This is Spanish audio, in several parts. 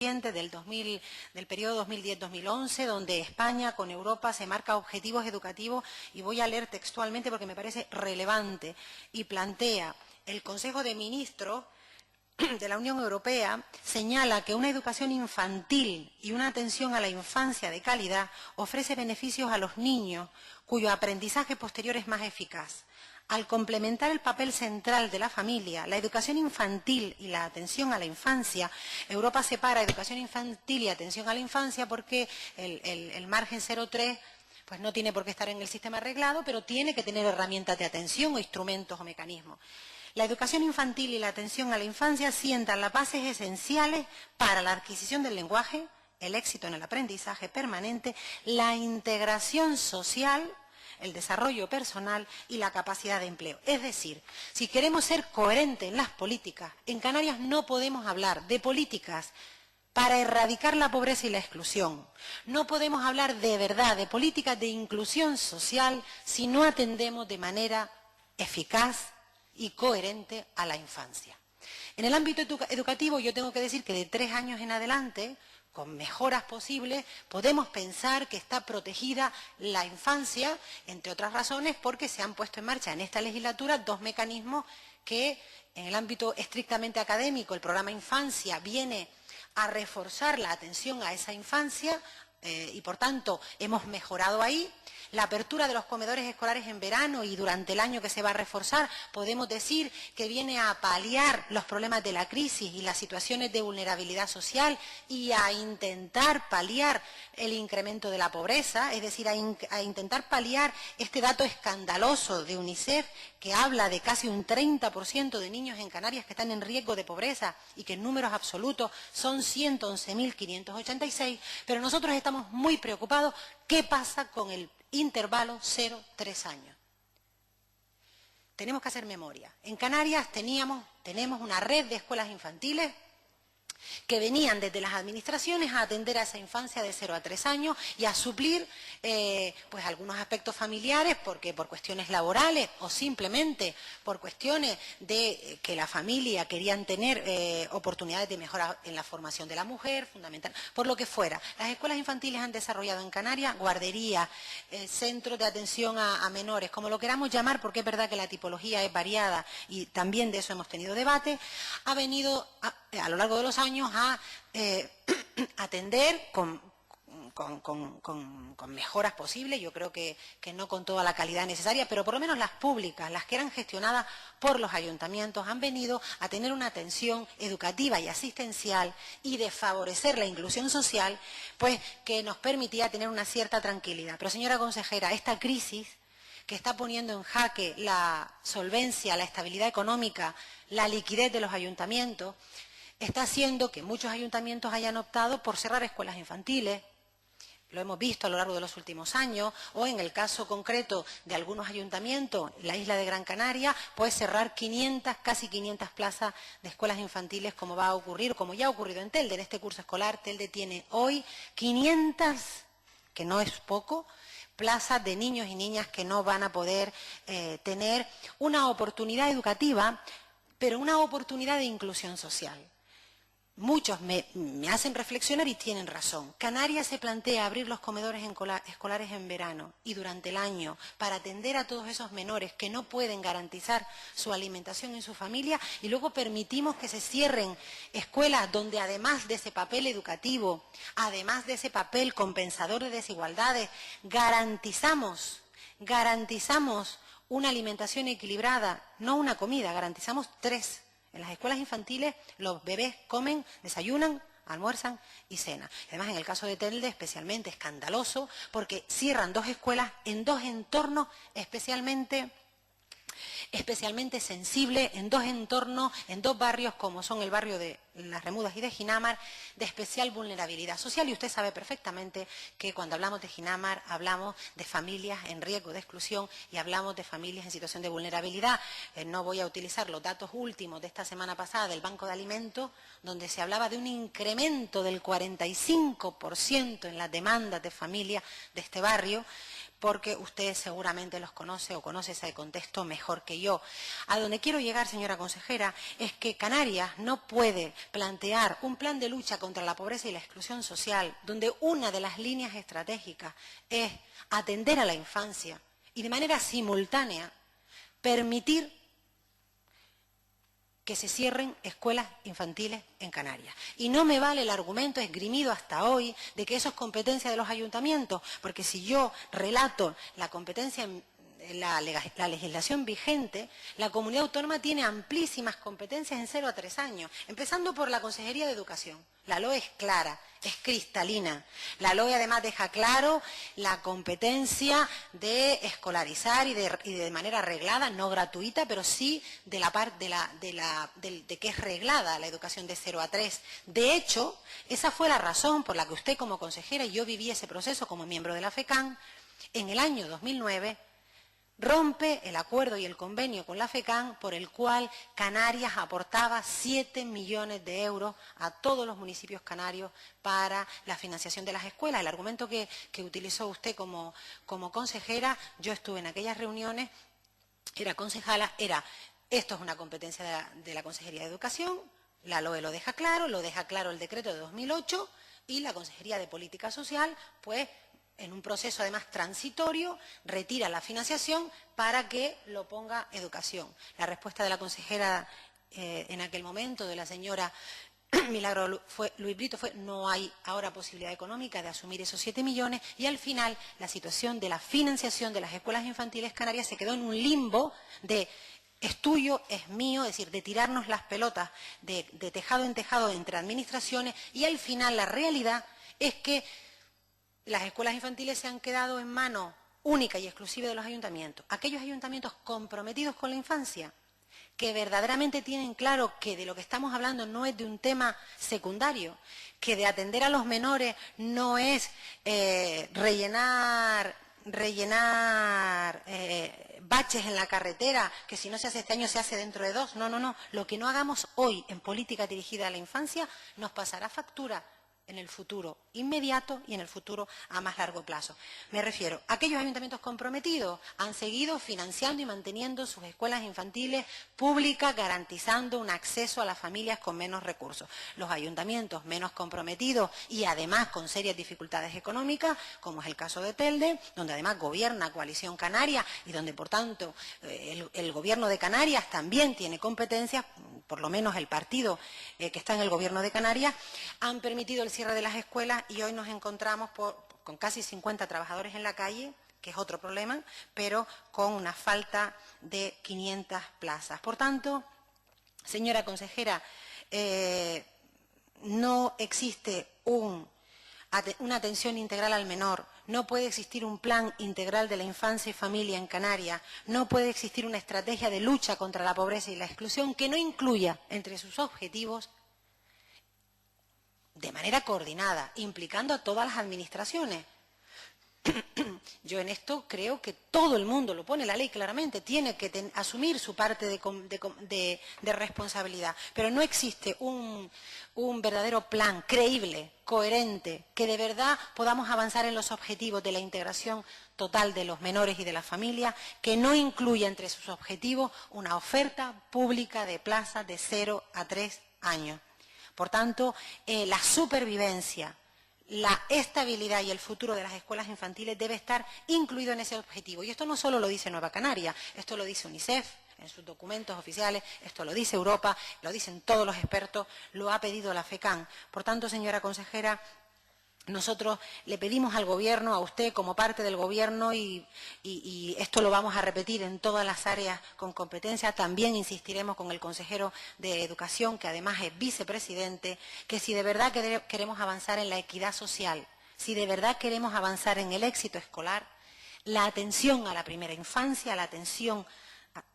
del periodo 2010-2011, donde España con Europa se marca objetivos educativos, y voy a leer textualmente porque me parece relevante, y plantea: el Consejo de Ministros de la Unión Europea señala que una educación infantil y una atención a la infancia de calidad ofrece beneficios a los niños cuyo aprendizaje posterior es más eficaz. Al complementar el papel central de la familia, la educación infantil y la atención a la infancia, Europa separa educación infantil y atención a la infancia porque el margen 0,3 pues no tiene por qué estar en el sistema arreglado, pero tiene que tener herramientas de atención o instrumentos o mecanismos. La educación infantil y la atención a la infancia sientan las bases esenciales para la adquisición del lenguaje, el éxito en el aprendizaje permanente, la integración social, el desarrollo personal y la capacidad de empleo. Es decir, si queremos ser coherentes en las políticas, en Canarias no podemos hablar de políticas para erradicar la pobreza y la exclusión. No podemos hablar de verdad de políticas de inclusión social si no atendemos de manera eficaz y coherente a la infancia. En el ámbito educativo yo tengo que decir que de 3 años en adelante, con mejoras posibles, podemos pensar que está protegida la infancia, entre otras razones, porque se han puesto en marcha en esta legislatura 2 mecanismos que, en el ámbito estrictamente académico, el programa Infancia viene a reforzar la atención a esa infancia y, por tanto, hemos mejorado ahí. La apertura de los comedores escolares en verano y durante el año que se va a reforzar, podemos decir que viene a paliar los problemas de la crisis y las situaciones de vulnerabilidad social y a intentar paliar el incremento de la pobreza, es decir, a intentar paliar este dato escandaloso de UNICEF que habla de casi un 30% de niños en Canarias que están en riesgo de pobreza y que en números absolutos son 111.586, pero nosotros estamos muy preocupados. ¿Qué pasa con el intervalo 0-3 años? Tenemos que hacer memoria. En Canarias tenemos una red de escuelas infantiles que venían desde las administraciones a atender a esa infancia de 0 a 3 años y a suplir pues algunos aspectos familiares, porque por cuestiones laborales o simplemente por cuestiones de que la familia querían tener oportunidades de mejora en la formación de la mujer, fundamental, por lo que fuera. Las escuelas infantiles han desarrollado en Canarias guarderías, centros de atención a menores, como lo queramos llamar, porque es verdad que la tipología es variada y también de eso hemos tenido debate. Ha venido a lo largo de los años a atender con mejoras posibles, yo creo que no con toda la calidad necesaria, pero por lo menos las públicas, las que eran gestionadas por los ayuntamientos, han venido a tener una atención educativa y asistencial y de favorecer la inclusión social, pues que nos permitía tener una cierta tranquilidad. Pero, señora consejera, esta crisis que está poniendo en jaque la solvencia, la estabilidad económica, la liquidez de los ayuntamientos, está haciendo que muchos ayuntamientos hayan optado por cerrar escuelas infantiles. Lo hemos visto a lo largo de los últimos años, o en el caso concreto de algunos ayuntamientos, la isla de Gran Canaria, pues cerrar casi 500 plazas de escuelas infantiles, como va a ocurrir, como ya ha ocurrido en Telde. En este curso escolar, Telde tiene hoy 500, que no es poco, plazas de niños y niñas que no van a poder tener una oportunidad educativa, pero una oportunidad de inclusión social. Muchos me hacen reflexionar y tienen razón. Canarias se plantea abrir los comedores escolares en verano y durante el año para atender a todos esos menores que no pueden garantizar su alimentación en su familia, y luego permitimos que se cierren escuelas donde, además de ese papel educativo, además de ese papel compensador de desigualdades, garantizamos una alimentación equilibrada, no una comida, garantizamos 3. En las escuelas infantiles los bebés comen, desayunan, almuerzan y cenan. Además, en el caso de Telde, especialmente escandaloso, porque cierran 2 escuelas en 2 entornos especialmente sensibles, en 2 entornos, en 2 barrios, como son el barrio de Las Remudas y de Ginamar, de especial vulnerabilidad social. Y usted sabe perfectamente que cuando hablamos de Ginamar hablamos de familias en riesgo de exclusión y hablamos de familias en situación de vulnerabilidad. No voy a utilizar los datos últimos de esta semana pasada del Banco de Alimentos, donde se hablaba de un incremento del 45% en las demandas de familias de este barrio, porque usted seguramente los conoce o conoce ese contexto mejor que yo. A donde quiero llegar, señora consejera, es que Canarias no puede plantear un plan de lucha contra la pobreza y la exclusión social, donde una de las líneas estratégicas es atender a la infancia y de manera simultánea permitir que se cierren escuelas infantiles en Canarias. Y no me vale el argumento esgrimido hasta hoy de que eso es competencia de los ayuntamientos, porque si yo relato la competencia la legislación vigente, la comunidad autónoma tiene amplísimas competencias en 0 a 3 años, empezando por la Consejería de Educación. La LOE es clara, es cristalina. La LOE además deja claro la competencia de escolarizar y de manera reglada, no gratuita, pero sí de la parte de que es reglada la educación de 0 a 3. De hecho, esa fue la razón por la que usted como consejera, y yo viví ese proceso como miembro de la FECAN, en el año 2009, rompe el acuerdo y el convenio con la FECAN por el cual Canarias aportaba 7 millones de euros a todos los municipios canarios para la financiación de las escuelas. El argumento que utilizó usted como consejera, yo estuve en aquellas reuniones, era concejala, esto es una competencia de la Consejería de Educación, la LOE lo deja claro el decreto de 2008 y la Consejería de Política Social, pues, en un proceso además transitorio, retira la financiación para que lo ponga Educación. La respuesta de la consejera en aquel momento, de la señora Milagro Luis Brito, fue: no hay ahora posibilidad económica de asumir esos 7 millones, y al final la situación de la financiación de las escuelas infantiles canarias se quedó en un limbo de es tuyo, es mío, es decir, de tirarnos las pelotas de tejado en tejado entre administraciones, y al final la realidad es que las escuelas infantiles se han quedado en manos única y exclusiva de los ayuntamientos. Aquellos ayuntamientos comprometidos con la infancia, que verdaderamente tienen claro que de lo que estamos hablando no es de un tema secundario, que de atender a los menores no es rellenar baches en la carretera, que si no se hace este año se hace dentro de 2. No. Lo que no hagamos hoy en política dirigida a la infancia nos pasará factura en el futuro inmediato y en el futuro a más largo plazo. Me refiero, aquellos ayuntamientos comprometidos han seguido financiando y manteniendo sus escuelas infantiles públicas, garantizando un acceso a las familias con menos recursos. Los ayuntamientos menos comprometidos y además con serias dificultades económicas, como es el caso de Telde, donde además gobierna Coalición Canaria y donde, por tanto, el gobierno de Canarias también tiene competencias, por lo menos el partido que está en el gobierno de Canarias, han permitido el cierre de las escuelas, y hoy nos encontramos con casi 50 trabajadores en la calle, que es otro problema, pero con una falta de 500 plazas. Por tanto, señora consejera, no existe una atención integral al menor, no puede existir un plan integral de la infancia y familia en Canarias, no puede existir una estrategia de lucha contra la pobreza y la exclusión que no incluya entre sus objetivos, de manera coordinada, implicando a todas las administraciones. Yo en esto creo que todo el mundo, lo pone la ley claramente, tiene que asumir su parte de responsabilidad, pero no existe un verdadero plan creíble, coherente, que de verdad podamos avanzar en los objetivos de la integración total de los menores y de las familias, que no incluya entre sus objetivos una oferta pública de plazas de 0 a 3 años. Por tanto, la supervivencia, la estabilidad y el futuro de las escuelas infantiles debe estar incluido en ese objetivo. Y esto no solo lo dice Nueva Canaria, esto lo dice UNICEF en sus documentos oficiales, esto lo dice Europa, lo dicen todos los expertos, lo ha pedido la FECAN. Por tanto, señora consejera, nosotros le pedimos al Gobierno, a usted como parte del Gobierno, y esto lo vamos a repetir en todas las áreas con competencia, también insistiremos con el consejero de Educación, que además es vicepresidente, que si de verdad queremos avanzar en la equidad social, si de verdad queremos avanzar en el éxito escolar, la atención a la primera infancia, la atención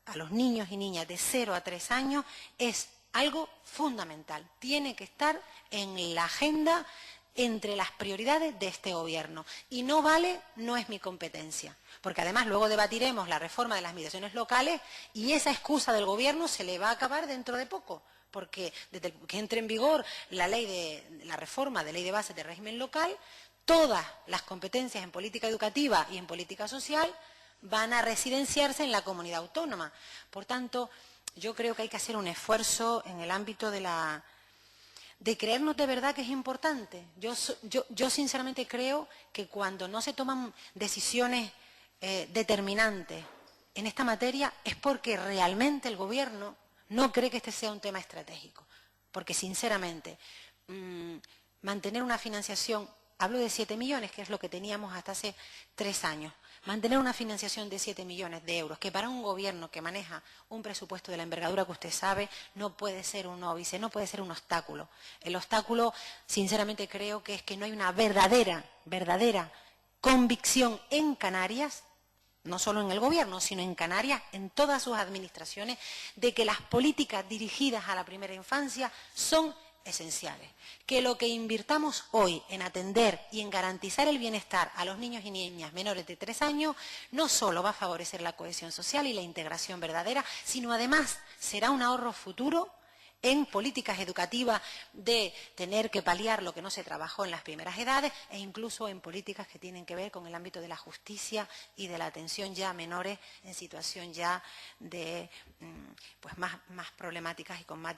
a los niños y niñas de 0 a 3 años es algo fundamental, tiene que estar en la agenda entre las prioridades de este Gobierno. Y no vale, no es mi competencia, porque además luego debatiremos la reforma de las administraciones locales y esa excusa del Gobierno se le va a acabar dentro de poco, porque desde que entre en vigor la reforma de ley de bases de régimen local, todas las competencias en política educativa y en política social van a residenciarse en la comunidad autónoma. Por tanto, yo creo que hay que hacer un esfuerzo en el ámbito de creernos de verdad que es importante. Yo sinceramente creo que cuando no se toman decisiones determinantes en esta materia es porque realmente el Gobierno no cree que este sea un tema estratégico. Porque sinceramente, mantener una financiación, hablo de 7 millones, que es lo que teníamos hasta hace 3 años, mantener una financiación de 7 millones de euros, que para un gobierno que maneja un presupuesto de la envergadura que usted sabe, no puede ser un óbice, no puede ser un obstáculo. El obstáculo, sinceramente, creo que es que no hay una verdadera convicción en Canarias, no solo en el Gobierno, sino en Canarias, en todas sus administraciones, de que las políticas dirigidas a la primera infancia son esenciales. Que lo que invirtamos hoy en atender y en garantizar el bienestar a los niños y niñas menores de 3 años no solo va a favorecer la cohesión social y la integración verdadera, sino además será un ahorro futuro en políticas educativas de tener que paliar lo que no se trabajó en las primeras edades e incluso en políticas que tienen que ver con el ámbito de la justicia y de la atención ya a menores en situación ya de pues más problemáticas y con más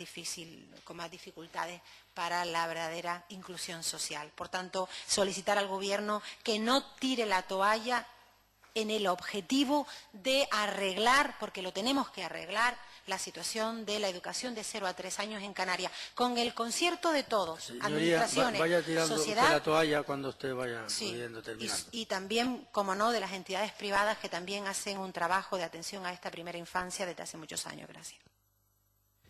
dificultades para la verdadera inclusión social. Por tanto, solicitar al Gobierno que no tire la toalla en el objetivo de arreglar, porque lo tenemos que arreglar, la situación de la educación de 0 a 3 años en Canarias, con el concierto de todos, Señoría, administraciones, vaya tirando sociedad, usted la toalla cuando usted vaya sí, pudiendo terminar. y también, como no, de las entidades privadas que también hacen un trabajo de atención a esta primera infancia desde hace muchos años. Gracias.